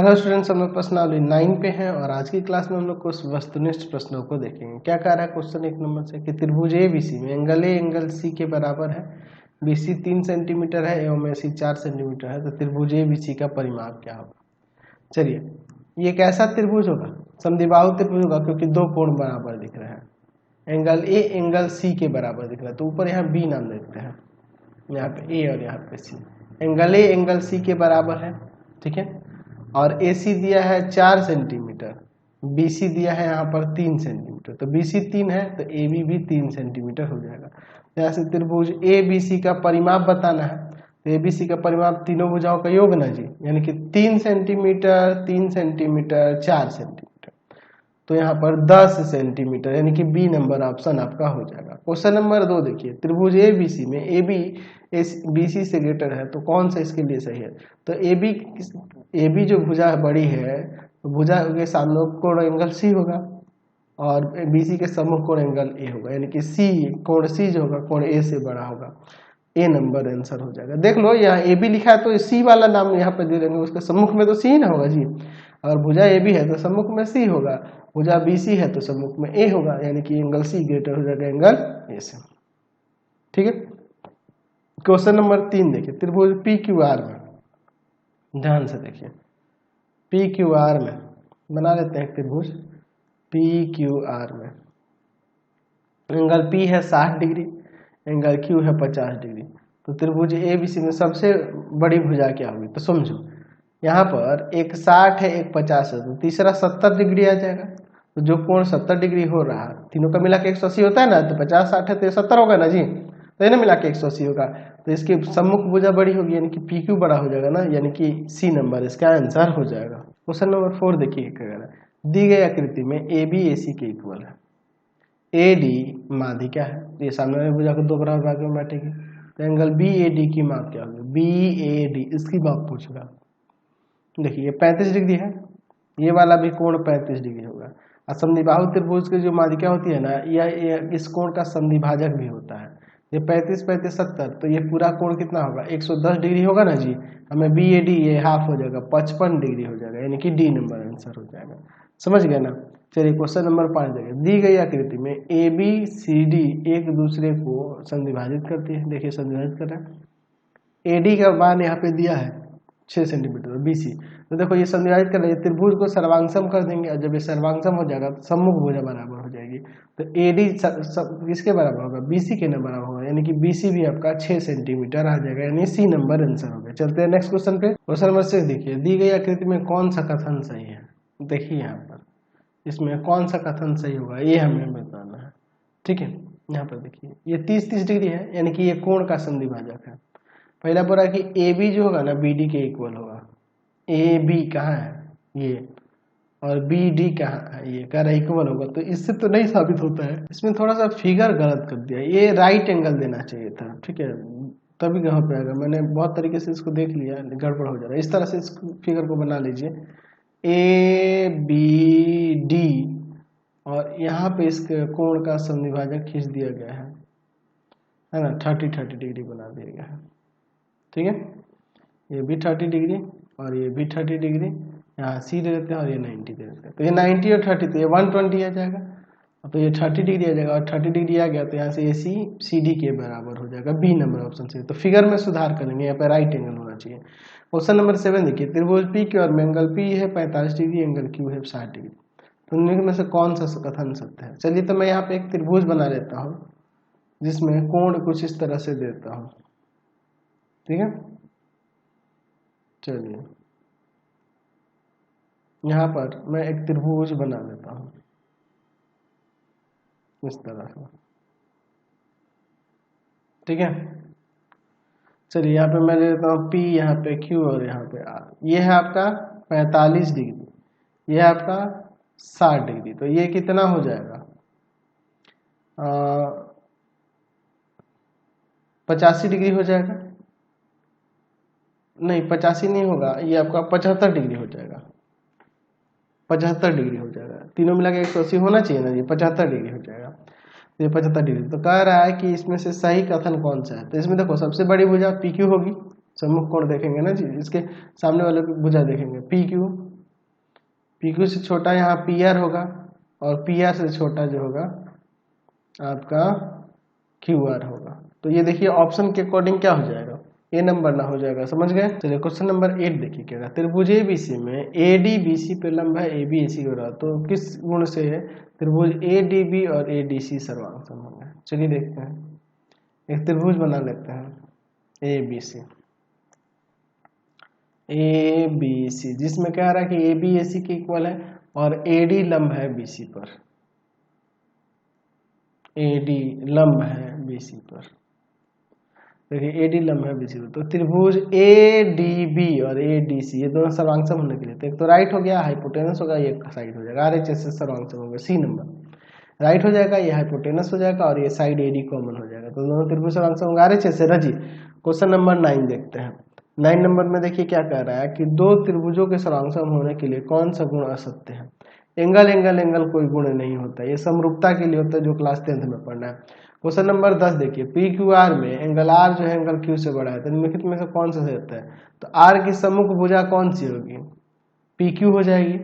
Hello students, हम लोग प्रश्नावली 9 पे हैं और आज की क्लास में हम लोग कुछ वस्तुनिष्ठ प्रश्नों को देखेंगे। क्या कह रहा है क्वेश्चन 1 नंबर से कि त्रिभुज ABC में एंगल ए एंगल सी के बराबर है, BC 3 सेंटीमीटर है एवं AC 4 सेंटीमीटर है, तो त्रिभुज ABC का परिमाप क्या होगा। चलिए, ये कैसा त्रिभुज होगा? समद्विबाहु त्रिभुज होगा, क्योंकि दो कोण बराबर दिख रहे हैं। एंगल ए एंगल सी के बराबर दिख रहा है, तो ऊपर यहाँ बी नाम देते हैं, यहाँ पे ए और यहाँ पे सी। एंगल ए एंगल सी के बराबर है, ठीक है। और AC दिया है 4 सेंटीमीटर, BC दिया है यहाँ पर 3 सेंटीमीटर, तो BC 3 है तो AB भी 3 सेंटीमीटर हो जाएगा। यहाँ से त्रिभुज ABC का परिमाप बताना है, तो ABC का परिमाप तीनों भुजाओं का योग ना जी, यानी कि 3 सेंटीमीटर 3 सेंटीमीटर 4 सेंटीमीटर, तो यहाँ पर 10 सेंटीमीटर, यानी कि बी नंबर ऑप्शन आपका हो जाएगा। क्वेश्चन नंबर 2 देखिए, त्रिभुज ABC में AB BC से ग्रेटर है, तो कौन सा इसके लिए सही है? तो AB जो भुजा बड़ी है, तो भुजा के सामने कोण एंगल C होगा और BC के सम्मुख कोण एंगल A होगा, यानी कि कोण C जो होगा कोण A से बड़ा होगा। A नंबर आंसर हो जाएगा। देख लो, यहाँ AB लिखा है तो C वाला नाम यहाँ पर दे देंगे, उसके सम्मुख में तो C ना होगा जी। अगर भुजा AB है तो सम्मुख में C होगा, भुजा BC है तो सम्मुख में A होगा, यानी कि एंगल C ग्रेटर हो जाएगा एंगल A से। ठीक है। क्वेश्चन नंबर 3 देखिए, त्रिभुज PQR में, ध्यान से देखिए, PQR में बना लेते हैं त्रिभुज PQR में। एंगल P है 60 डिग्री, एंगल Q है 50 डिग्री, तो त्रिभुज ABC में सबसे बड़ी भुजा क्या होगी? तो समझो, यहाँ पर एक 60 है एक 50 है, तो तीसरा 70 डिग्री आ जाएगा। तो जो कोण 70 डिग्री हो रहा है, तीनों का मिला के 180 होता है ना, तो 50 60 है तो 70 होगा ना जी, तो इन्हें मिला के 180 होगा, तो इसकी सम्मुख भुजा बड़ी होगी, यानी कि PQ बड़ा हो जाएगा ना, यानी कि C नंबर इसका आंसर हो जाएगा। क्वेश्चन नंबर 4 देखिए, क्या कह रहा है, दी गई आकृति में AB AC के इक्वल है, AD माध्यिका है, ये सामने वाली भुजा को दो बराबर भाग में बांटेगी, तो एंगल BAD की माप क्या होगी? BAD इसकी माप पूछेगा। देखिए, ये 35 डिग्री है, ये वाला भी कोण 35 डिग्री होगा। और समद्विबाहु त्रिभुज की जो माध्यिका होती है ना, यह इस कोण का समद्विभाजक भी होता है। ये 35 35 70, तो ये पूरा कोण कितना होगा? 110 डिग्री होगा ना जी। हमें BAD ये हाफ हो जाएगा, 55 डिग्री हो जाएगा, यानी कि D नंबर आंसर हो जाएगा। समझ गए ना। चलिए, क्वेश्चन नंबर 5 देखिए, दी गई आकृति में ABCD एक दूसरे को समद्विभाजित करती है। देखिए, समद्विभाजित कर रहा है, AD का मान यहाँ पे दिया है 6 सेंटीमीटर, BC, तो देखो ये समद्विभाजित कर रहे हैं, त्रिभुज को सर्वांगसम कर देंगे, और जब ये सर्वांगसम हो जाएगा तो सम्मुख भुजा बराबर हो जाएगी, तो AD किसके बराबर होगा? BC के नंबर बराबर होगा, यानी कि BC भी आपका 6 सेंटीमीटर आ जाएगा, यानी C नंबर आंसर हो गया। चलते हैं नेक्स्ट क्वेश्चन पे। क्वेश्चन नंबर 6 देखिए, दी गई आकृति में कौन सा कथन सही है? देखिए यहाँ पर इसमें कौन सा कथन सही होगा, ये हमें बताना है। ठीक है, यहाँ पर देखिए, ये 30 डिग्री है, यानी कि ये कोण का समद्विभाजक है। पहला बोला कि AB जो होगा ना BD के इक्वल होगा। AB कहाँ है? ये, और BD कहाँ है? ये कह रहा इक्वल होगा, तो इससे तो नहीं साबित होता है। इसमें थोड़ा सा फिगर गलत कर दिया, ये राइट एंगल देना चाहिए था, ठीक है, तभी कहाँ पे आएगा। मैंने बहुत तरीके से इसको देख लिया, गड़बड़ हो जा रहा है। इस तरह से इस फिगर को बना लीजिए, ABD, और यहाँ पे इस कोण का समद्विभाजक खींच दिया गया है ना, 30 डिग्री बना दिया गया है। ठीक है, ये भी 30 डिग्री और ये भी 30 डिग्री, यहाँ C दे देते हैं और ये 90 दे देते हैं, तो ये 90 और 30, तो ये 120 आ जाएगा, तो ये 30 डिग्री आ जाएगा, और 30 डिग्री आ गया तो यहाँ से AC CD के बराबर हो जाएगा, B नंबर ऑप्शन से। तो फिगर में सुधार करेंगे, यहाँ पे राइट एंगल होना चाहिए। क्वेश्चन नंबर 7 देखिए, त्रिभुज PQ में एंगल P है 45 डिग्री, एंगल Q है 60 डिग्री, तो उनमें में से कौन सा कथन सत्य है? चलिए, तो मैं यहाँ पे एक त्रिभुज बना लेता हूँ, जिसमें कोण कुछ इस तरह से देता हूँ। ठीक है, चलिए यहाँ पर मैं एक त्रिभुज बना लेता हूँ इस तरह से। ठीक है, चलिए यहाँ पे मैं ले लेता हूँ P, यहाँ पे Q और यहाँ पे R। ये है आपका 45 डिग्री, ये है आपका 60 डिग्री, तो ये कितना हो जाएगा? 85 डिग्री हो जाएगा। नहीं, 85 नहीं होगा, ये आपका 75 डिग्री हो जाएगा, 75 डिग्री हो जाएगा, तीनों मिला के 180 होना चाहिए ना, ये 75 डिग्री हो जाएगा, तो ये 75 डिग्री। तो कह रहा है कि इसमें से सही कथन कौन सा है? तो इसमें देखो, सबसे बड़ी भुजा PQ होगी, सम्मुख कोण देखेंगे ना जी, इसके सामने वाले की भुजा देखेंगे PQ, PQ से छोटा यहाँ PR होगा और PR से छोटा जो होगा आपका QR होगा। तो ये देखिए ऑप्शन के अकॉर्डिंग क्या हो जाएगा, ए नंबर ना हो जाएगा। समझ गए? चलिए क्वेश्चन नंबर 8 देखिए क्या है। त्रिभुज ABC में ADBC पे लंब है, AB AC के बराबर, तो किस गुण से त्रिभुज ADB और ADC सर्वांग सम होंगे? चलिए देखते हैं, एक त्रिभुज बना लेते हैं ABC जिसमें क्या आ रहा है कि AB AC के इक्वल है और AD लंब है BC पर, AD लंब है BC पर। देखिए AD लंब है BC पर, तो त्रिभुज ADB और ADC ये दोनों सर्वांग सम होने के लिए, तो एक तो राइट हो गया, हाइपोटेनस होगा, ये साइड हो जाएगा, RHS से सर्वांग सम होगा। C नंबर राइट हो जाएगा, ये हाइपोटेनस हो जाएगा और ये साइड AD कॉमन हो जाएगा, तो दोनों त्रिभुज सर्वांग सम होगा RHS से। रजी क्वेश्चन नंबर 9 देखते हैं। 9 नंबर में देखिए क्या कह रहा है कि दो त्रिभुजों के सर्वांग सम होने के लिए कौन सा गुण असत्य है? एंगल एंगल एंगल कोई गुण नहीं होता, ये समरूपता के लिए होता है, जो क्लास 10th में पढ़ना है। क्वेश्चन नंबर 10 देखिए, PQR में एंगल R जो है एंगल Q से बड़ा है, तो निम्नलिखित में से कौन सा सही होता है? तो R की सम्मुख भुजा कौन सी होगी? PQ हो जाएगी,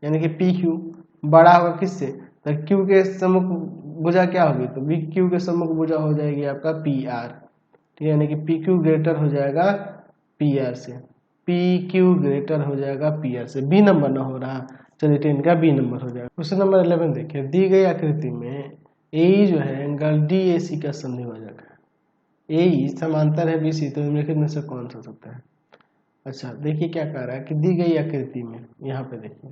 यानी कि PQ बड़ा होगा किससे? तो Q के सम्मुख भुजा क्या होगी? तो BQ के सम्मुख भुजा हो जाएगी आपका PR, ठीक है, यानी कि PQ ग्रेटर हो जाएगा PR से, PQ ग्रेटर हो जाएगा PR से। B नंबर ना हो रहा, चलिए 10 का B नंबर हो जाएगा। क्वेश्चन नंबर 11 देखिए, दी गई आकृति में AE जो है एंगल DAC का संधिभाजक है। AE समांतर है BC, तो निम्नलिखित में से कौन सा हो सकता है? अच्छा देखिए क्या कह रहा है कि दी गई आकृति में यहाँ पे देखिए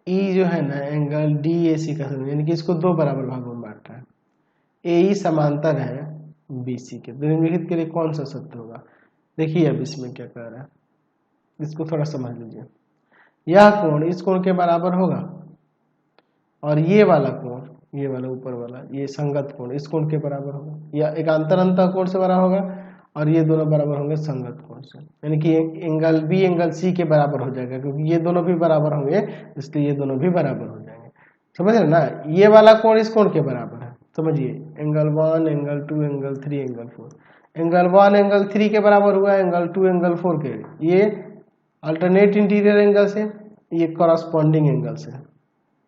AE जो है ना एंगल DAC का संधि, यानी कि इसको दो बराबर भागों में बांटा है। AE समांतर है BC के, तो निम्नलिखित के लिए कौन सा सत्य होगा? देखिए अब इसमें क्या कह रहा है, इसको थोड़ा समझ लीजिए। यह कोण इस कोण के बराबर होगा और ये वाला कोण, ये वाला ऊपर वाला, ये संगत कोण इस कोण के बराबर होगा, या एकांतर अंतः कोण से बराबर होगा, और ये दोनों बराबर होंगे संगत कोण से, यानी कि एंगल B एंगल C के बराबर हो जाएगा, क्योंकि ये दोनों भी बराबर होंगे, इसलिए ये दोनों भी बराबर हो जाएंगे। समझ रहे ना? ये वाला कोण इस कोण के बराबर है, समझिए, angle 1 angle 2 angle 3 angle 4, angle 1 angle 3 के बराबर हुआ एंगल 2 एंगल 4 के, ये अल्टरनेट इंटीरियर एंगल से, ये कॉरस्पॉन्डिंग एंगल से,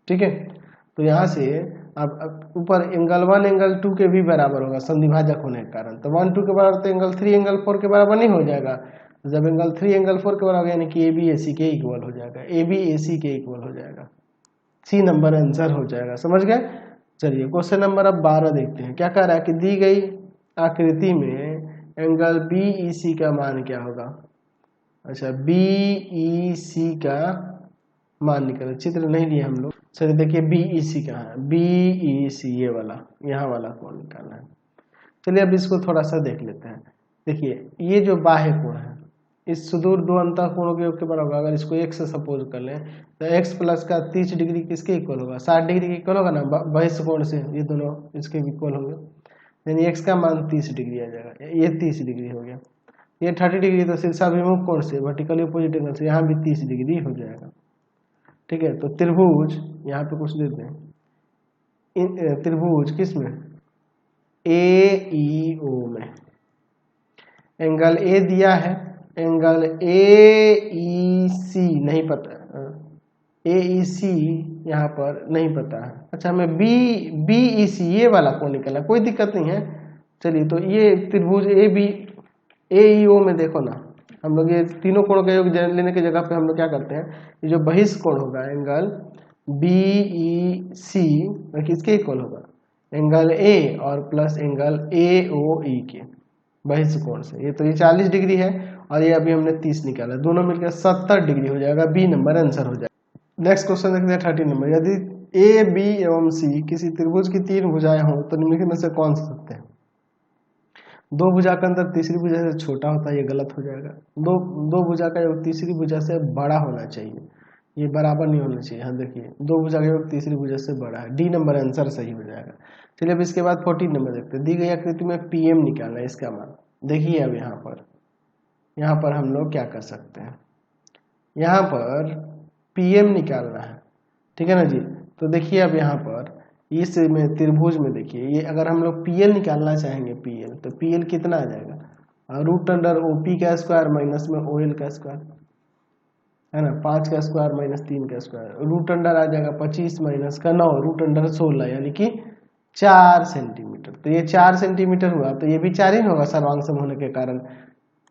ठीक है। तो यहाँ से अब ऊपर एंगल 1 एंगल 2 के भी बराबर होगा संधिभाजक होने के कारण, तो 1 2 के बराबर, तो एंगल 3 एंगल 4 के बराबर नहीं हो जाएगा। जब एंगल 3 एंगल 4 के बराबर, यानी कि AB AC के इक्वल हो जाएगा, AB AC के इक्वल हो जाएगा। C नंबर आंसर हो जाएगा। समझ गए? चलिए क्वेश्चन नंबर अब 12 देखते हैं। क्या कह रहा है कि दी गई आकृति में एंगल BEC का मान क्या होगा? अच्छा BEC का मान निकाले, चित्र नहीं लिए हम लोग। चलिए देखिए BEC कहाँ है, BEC ये वाला, यहाँ वाला कोण निकालना है। चलिए अब इसको थोड़ा सा देख लेते हैं। देखिए ये जो बाह्य कोण है, इस सुदूर दो अंतः कोणों के योग के बराबर होगा। अगर इसको x से सपोज कर लें तो x प्लस का 30 डिग्री किसके इक्वल होगा? 60 डिग्री के इक्वल होगा ना, बहिष्ठ कोण से, ये दोनों इसके इक्वल होंगे, यानी x का मान 30 डिग्री आ जाएगा, ये 30 डिग्री हो गया। ये 30 डिग्री, तो शीर्षाभिमुख कोण से, वर्टिकली अपोजिट एंगल से, यहाँ भी 30 डिग्री हो जाएगा, ठीक है। तो त्रिभुज यहाँ पे कुछ देते हैं, त्रिभुज किस में? AEO में एंगल A दिया है, एंगल AEC नहीं पता, AEC यहाँ पर नहीं पता है। अच्छा हमें BEC ये वाला कोण निकला, कोई दिक्कत नहीं है। चलिए तो ये त्रिभुज AEO में देखो ना, हम लोग ये तीनों कोणों का योग लेने की जगह पे हम लोग क्या करते हैं, ये जो बहिष्ठ कोण होगा एंगल BEC किसके इक्वल होगा? एंगल A और प्लस एंगल AOE के बहिष्ठ कोण से। ये तो ये 40 डिग्री है और ये अभी हमने 30 निकाला, दोनों मिलकर 70 डिग्री हो जाएगा। B नंबर आंसर हो जाएगा। नेक्स्ट क्वेश्चन देखते हैं 30 नंबर। यदि A B एवं C किसी त्रिभुज की 3 भुजाएं हो तो निम्नलिखित में से कौन सा सत्य है? दो भुजा का अंतर तीसरी भुजा से छोटा होता है, ये गलत हो जाएगा। दो भुजा का योग तीसरी भुजा से बड़ा होना चाहिए, ये बराबर नहीं होना चाहिए। हाँ देखिए, दो भुजा का योग तीसरी भुजा से बड़ा है, D नंबर आंसर सही हो जाएगा। चलिए अब इसके बाद 14 नंबर देखते हैं। दी गई आकृति में PM निकालना है, इसका मान देखिए। अब यहाँ पर हम लोग क्या कर सकते हैं, यहाँ पर PM निकालना है, ठीक है ना जी। तो देखिए अब यहाँ पर इस में त्रिभुज में देखिए, ये अगर हम लोग PL निकालना चाहेंगे, PL तो PL कितना आ जाएगा? रूट अंडर OP का स्क्वायर माइनस में OL का स्क्वायर, है ना, 5 का स्क्वायर माइनस 3 का स्क्वायर, रूट अंडर आ जाएगा 25 माइनस का 9, रूट अंडर 16 यानी कि 4 सेंटीमीटर। तो ये 4 सेंटीमीटर हुआ, तो ये भी 4 ही होगा सर्वांग सम होने के कारण।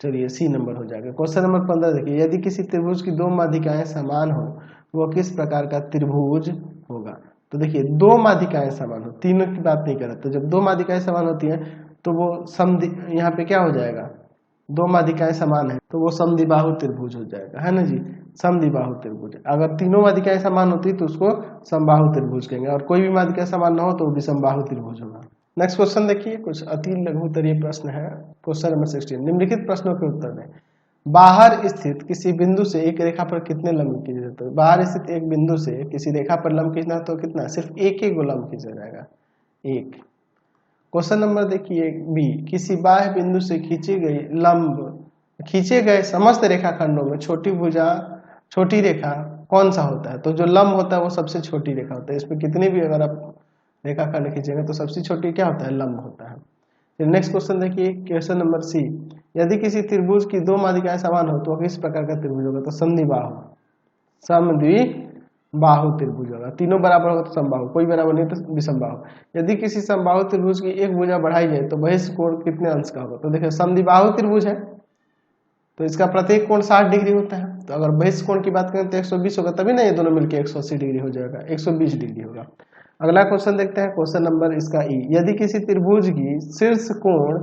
चलिए सी नंबर हो जाएगा। क्वेश्चन नंबर 15 देखिए, यदि किसी त्रिभुज की दो माध्यिकाएं समान हो वो किस प्रकार का त्रिभुज होगा। तो देखिए दो माध्यिकाएं समान हो, तीनों की बात नहीं कर रहा, तो जब दो माध्यिकाएं समान होती हैं तो वो यहाँ पे क्या हो जाएगा, दो माध्यिकाएं समान है तो वो समद्विबाहु त्रिभुज हो जाएगा, है ना जी, समद्विबाहु त्रिभुज। अगर तीनों माध्यिकाएं समान होती तो उसको समबाहु त्रिभुज कहेंगे, और कोई भी माध्यिका समान ना हो तो वो विषमबाहु त्रिभुज होगा। नेक्स्ट क्वेश्चन देखिए, कुछ अति लघुत्तरीय प्रश्न है। क्वेश्चन नंबर 16, निम्नलिखित प्रश्नों के उत्तर दें। बाहर स्थित किसी बिंदु से एक रेखा पर कितने लंब खींचे जाते हैं। बाहर स्थित एक बिंदु से किसी रेखा पर लंब खींचना तो कितना, सिर्फ एक ही लंब खींचा जाएगा, एक। क्वेश्चन नंबर देखिए बी, किसी बाह्य बिंदु से खींचे गए समस्त रेखाखंडों में छोटी रेखा कौन सा होता है। तो जो लंब होता है वो सबसे छोटी रेखा होता है, इसमें कितनी भी अगर आप रेखाखंड खींचेंगे तो सबसे छोटी क्या होता है, लंब होता है। फिर नेक्स्ट क्वेश्चन देखिए, क्वेश्चन नंबर सी, यदि किसी त्रिभुज की दो माध्यिकाएं समान हो तो किस प्रकार का त्रिभुज होगा। तो समद्विबाहु त्रिभुज होगा, तीनों बराबर होगा तो समबाहु, कोई बराबर नहीं तो विषमबाहु। यदि किसी समबाहु त्रिभुज की एक भुजा बढ़ाई जाए तो बहिष्ठ कोण कितने अंश का होगा। तो देखिए समद्विबाहु त्रिभुज है तो इसका प्रत्येक कोण 60 डिग्री होता है, तो अगर बहिष्ठ कोण की बात करें तो 120 होगा, तभी ना ये दोनों मिलकर 180 डिग्री हो जाएगा, 120 डिग्री होगा। अगला क्वेश्चन देखते हैं, क्वेश्चन नंबर इसका ई, यदि किसी त्रिभुज की शीर्ष कोण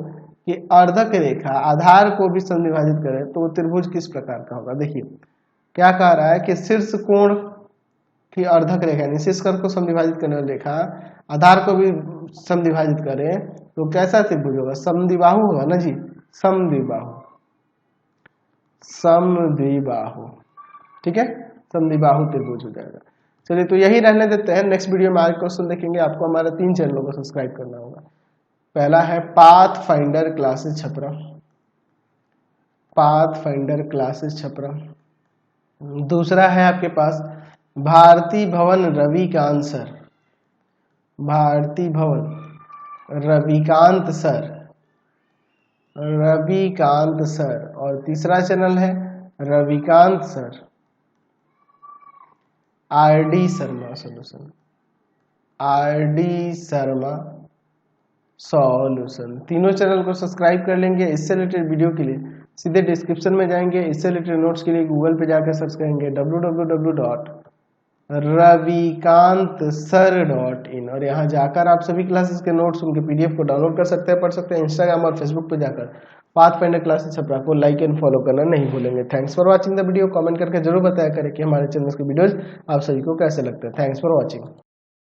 की अर्धक रेखा आधार को भी समद्विभाजित करे तो वो त्रिभुज किस प्रकार का होगा। देखिए क्या कह रहा है कि शीर्ष कोण की अर्धक रेखा यानी शीर्ष कोण को समद्विभाजित करने वाली रेखा आधार को भी समद्विभाजित करे तो कैसा त्रिभुज होगा, समद्विबाहु होगा ना जी, समद्विबाहु, ठीक है, समद्विबाहु त्रिभुज हो जाएगा। चलिए तो यही रहने देते हैं, नेक्स्ट वीडियो में आगे क्वेश्चन देखेंगे। आपको हमारे 3 चैनलों को सब्सक्राइब करना होगा। पहला है path finder classes Chhapra, Chhapra. दूसरा है आपके पास भारती भवन रविकांत सर, और तीसरा चैनल है Ravikant sir RD Sharma solution. तीनों चैनल को सब्सक्राइब कर लेंगे। इससे रिलेटेड वीडियो के लिए सीधे डिस्क्रिप्शन में जाएंगे, इससे रिलेटेड नोट्स के लिए गूगल पे जाकर सर्च करेंगे www.ravikantsir.in, और यहाँ जाकर आप सभी क्लासेस के नोट्स उनके PDF को डाउनलोड कर सकते हैं, पढ़ सकते हैं। इंस्टाग्राम और फेसबुक पे जाकर पाथ फाइंडर क्लासेस छपरा को लाइक एंड फॉलो करना नहीं भूलेंगे। Thanks for watching the video. Comment करके जरूर बताया करें कि हमारे चैनल के वीडियोज आप सभी को कैसे लगते हैं। Thanks for watching.